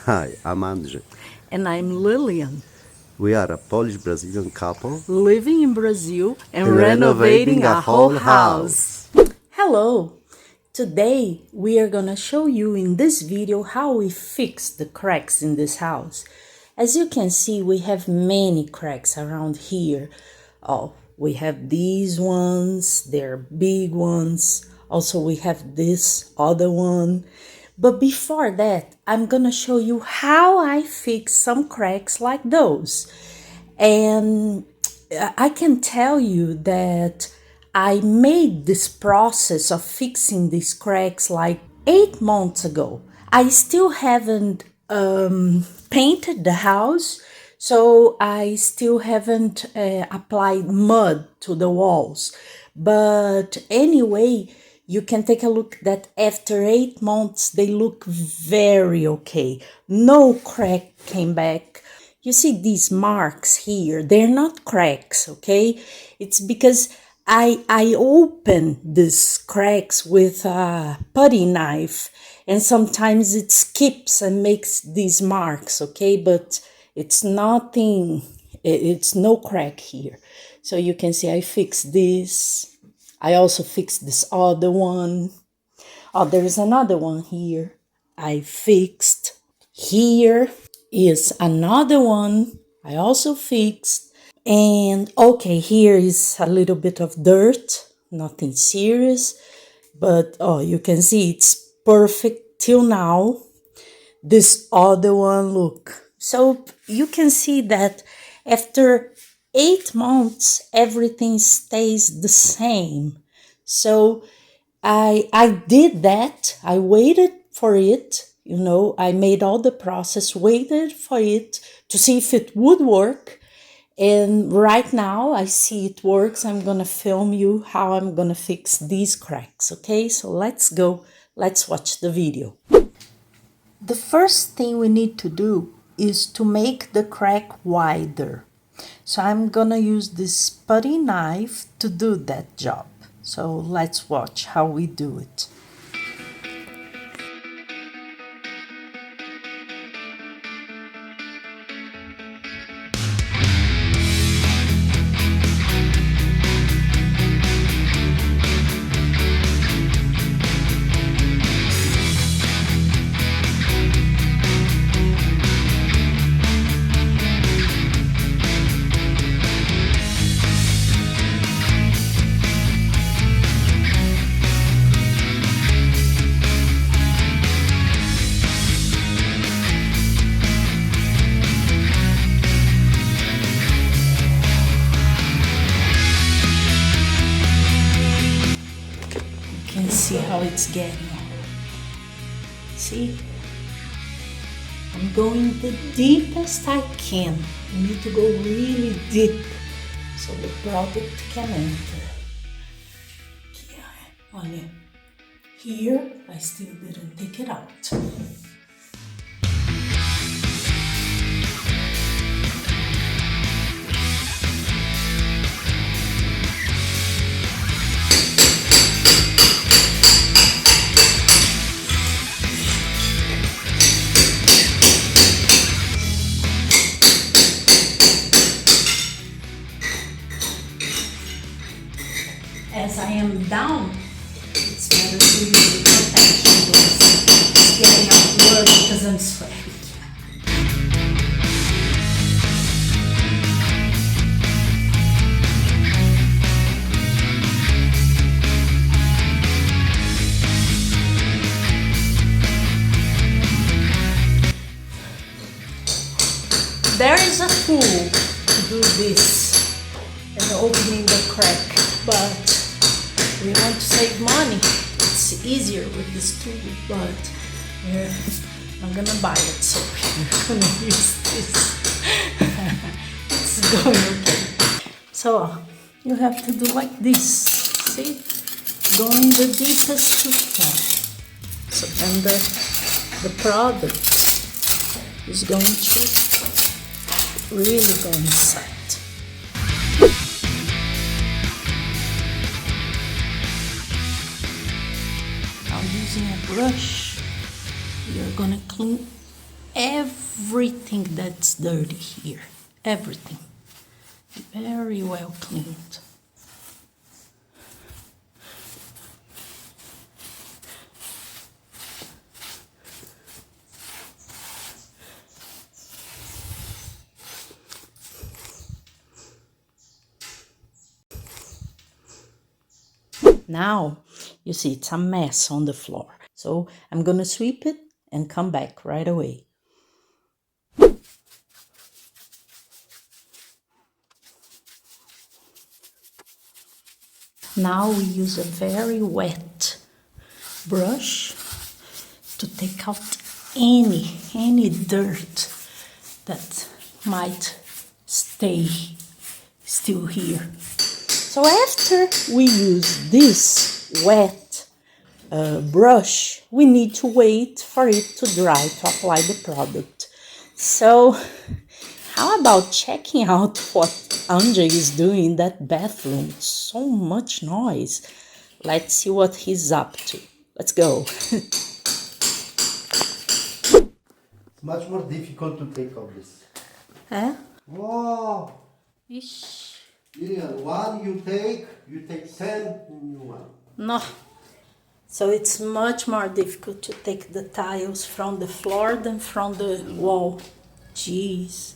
Hi, I'm Andre. And I'm Lillian, We are a Polish-Brazilian couple living in Brazil and renovating renovating a a whole whole house. house. Hello! Today we are gonna show you in this video how we fix the cracks in this house. As you can see, we have many cracks around here. Oh, we have these ones, they're big ones. Also, we have this other one. But before that, I'm gonna show you how I fix some cracks like those. And I can tell you that I made this process of fixing these cracks like 8 months ago. I still haven't painted the house, so I still haven't applied mud to the walls. But anyway, you can take a look that after 8 months, they look very okay. No crack came back. You see these marks here, they're not cracks, okay? It's because I open these cracks with a putty knife, and sometimes it skips and makes these marks, okay? But it's nothing, it's no crack here. So you can see I fixed this. I also fixed this other one. Oh, there is another one here I fixed. Here is another one I also fixed. And okay, here is a little bit of dirt, nothing serious, but oh, you can see it's perfect till now. This other one, look. So you can see that after 8 months, everything stays the same. So I did that. I waited for it. I made all the process, waited for it to see if it would work. And right now I see it works. I'm going to film you how I'm going to fix these cracks. Okay, so let's go. Let's watch the video. The first thing we need to do is to make the crack wider. So I'm going to use this putty knife to do that job. So let's watch how we do it. See how it's getting. See? I'm going the deepest I can. You need to go really deep so the product can enter. Olha, here I still didn't take it out. As I am down, it's better to use the protection gloves. It's getting out blood because I'm sweating. There is a tool to do this and opening the crack, but we want to save money. It's easier with this tool, but we're not gonna buy it, so we're gonna use this. It's going okay. So you have to do like this. See? Going the deepest you can. So then the product is going to really go inside. Now using a brush, you're gonna clean everything that's dirty here. Everything. Very well cleaned. Now, you see it's a mess on the floor. So I'm gonna sweep it and come back right away. Now we use a very wet brush to take out any dirt that might stay still here. So after we use this wet brush, we need to wait for it to dry to apply the product. So how about checking out what Andre is doing in that bathroom? It's so much noise. Let's see what he's up to. Let's go. It's much more difficult to take off this. Huh? Wow! Ish. Irian, one you take 10 in you one. No. So it's much more difficult to take the tiles from the floor than from the wall. Jeez.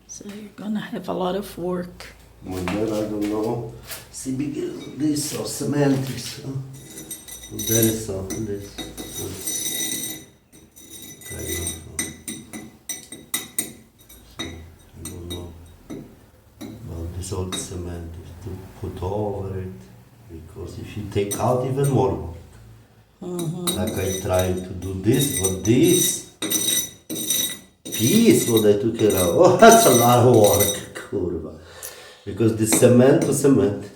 So you're gonna have a lot of work. And then I don't know. See, this or cement is. There is this. I don't know. Well, this old cement is to put over it because if you take out even more work. Like I tried to do this, but this piece what I took care of. Oh, that's a lot of work, kurva. Because the cement to cement.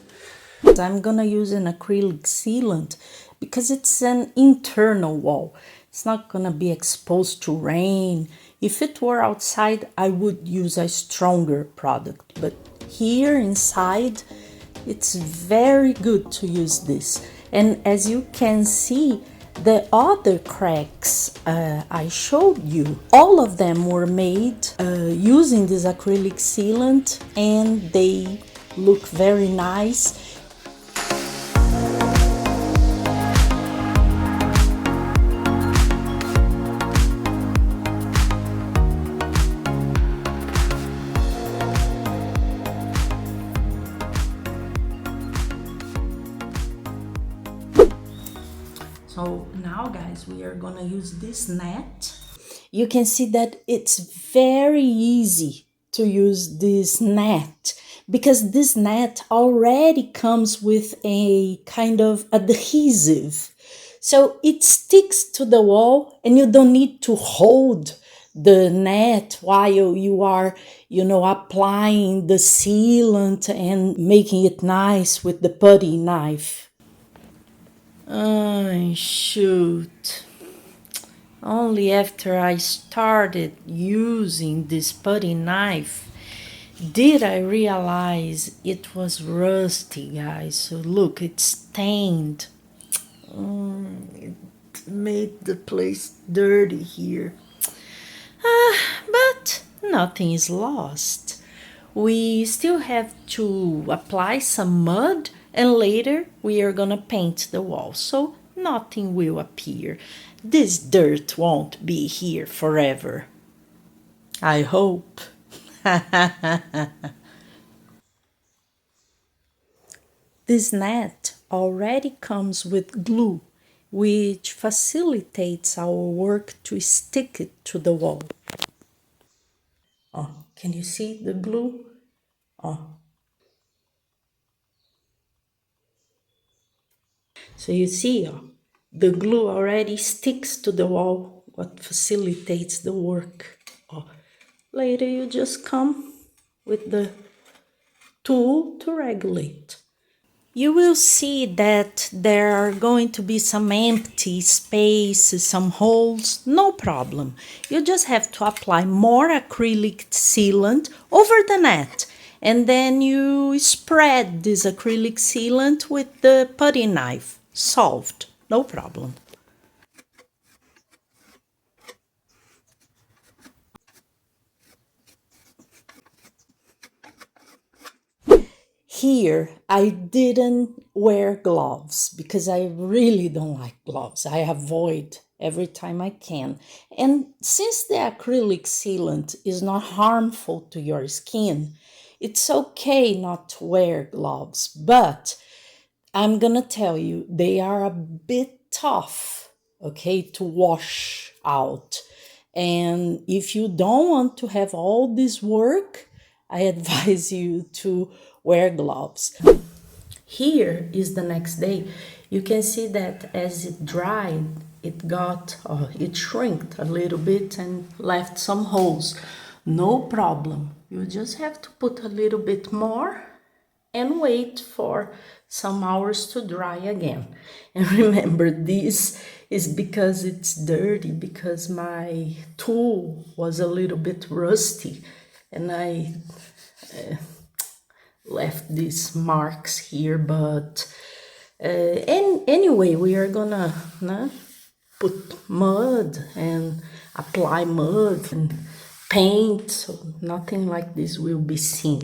I'm gonna use an acrylic sealant because it's an internal wall. It's not gonna be exposed to rain. If it were outside, I would use a stronger product, but here inside, it's very good to use this. And as you can see, the other cracks I showed you, all of them were made using this acrylic sealant, and they look very nice. So now guys, we are gonna use this net. You can see that it's very easy to use this net because this net already comes with a kind of adhesive. So it sticks to the wall and you don't need to hold the net while you are, applying the sealant and making it nice with the putty knife. Oh, shoot. Only after I started using this putty knife did I realize it was rusty, guys. So look, it's stained. It made the place dirty here. But nothing is lost. We still have to apply some mud, and later we are gonna paint the wall, so nothing will appear. This dirt won't be here forever. I hope. This net already comes with glue, which facilitates our work to stick it to the wall. Oh, can you see the glue? Oh. So you see, the glue already sticks to the wall, what facilitates the work. Later you just come with the tool to regulate. You will see that there are going to be some empty spaces, some holes, no problem. You just have to apply more acrylic sealant over the net. And then you spread this acrylic sealant with the putty knife. Solved, no problem. Here, I didn't wear gloves because I really don't like gloves. I avoid every time I can. And since the acrylic sealant is not harmful to your skin, it's okay not to wear gloves. But I'm gonna tell you, they are a bit tough, okay, to wash out. And if you don't want to have all this work, I advise you to wear gloves. Here is the next day. You can see that as it dried, it shrinked a little bit and left some holes. No problem. You just have to put a little bit more and wait for some hours to dry again. And remember, this is because it's dirty, because my tool was a little bit rusty and I left these marks here. But and anyway, we are gonna put mud and apply mud and paint, so nothing like this will be seen.